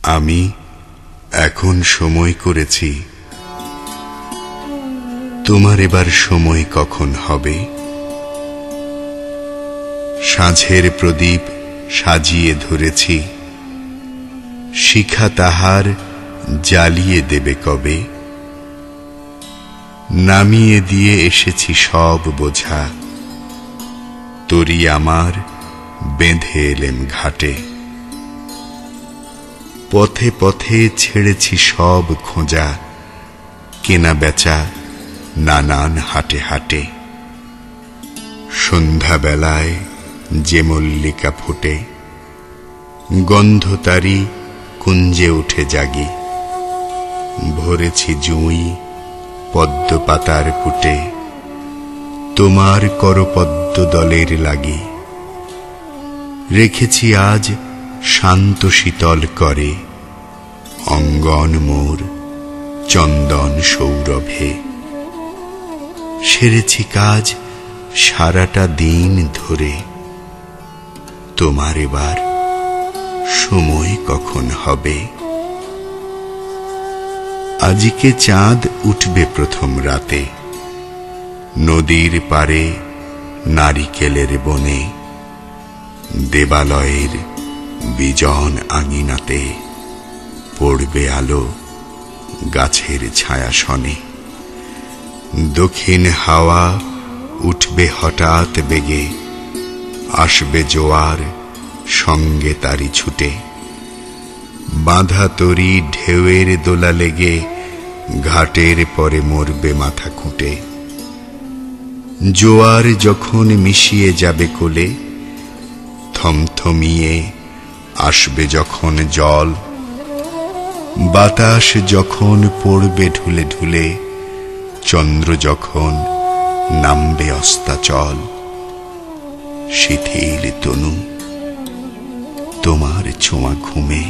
আমি এখন সময় করেছি, তোমার এবার সময় কখন হবে? সাঁঝের প্রদীপ সাজিয়ে ধরেছি, শিখা তাহার জ্বালিয়ে দেবে কবে? নামিয়ে দিয়ে এসেছি সব বোঝা, তরি আমার বেঁধে এলেম ঘাটে। পথে পথে ছেড়েছি সব খোঁজা, কেনা বেচা নানান হাটে হাটে। সন্ধ্যাবেলায় যে মল্লিকা ফোটে, গন্ধ তারি কুঞ্জে উঠে জাগি। ভরেছি জুঁই পদ্ম পাতার পুটে, তোমার করপদ্ম দলের লাগি। রেখেছি আজ শান্ত শীতল করে, অঙ্গন মোর চন্দন সৌরভে। সেরেছি কাজ সারাটা দিন ধরে, তোমার এবার সময় কখন হবে? আজকে চাঁদ উঠবে প্রথম রাতে, নদীর পারে নারিকেলের বনে। দেবালয়ের বিজন আঙিনাতে পড়বে আলো গাছের ছায়াসনে। দক্ষিণ হাওয়া উঠবে হঠাৎ বেগে, আসবে জোয়ার সঙ্গে তারি ছুটে। বাঁধা তরি ঢেউয়ের দোলা লেগে, ঘাটের পরে মরবে মাথা খুঁটে। জোয়ার যখন মিশিয়ে যাবে কোলে, থমথমিয়ে আসবে যখন জল। বাতাস যখন পড়বে ঢুলে ঢুলে, চন্দ্র যখন নামবে অস্তাচল। শিথিল তনু তোমার ছোঁয়া ঘুমে,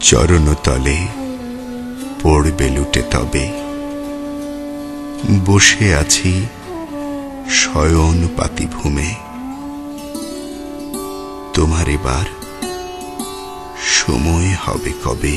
চরণতলে পড়বে লুটে তবে। বসে আছি শয়ন পাতি ভূমে, তোমার এবার সময় হবে কবে?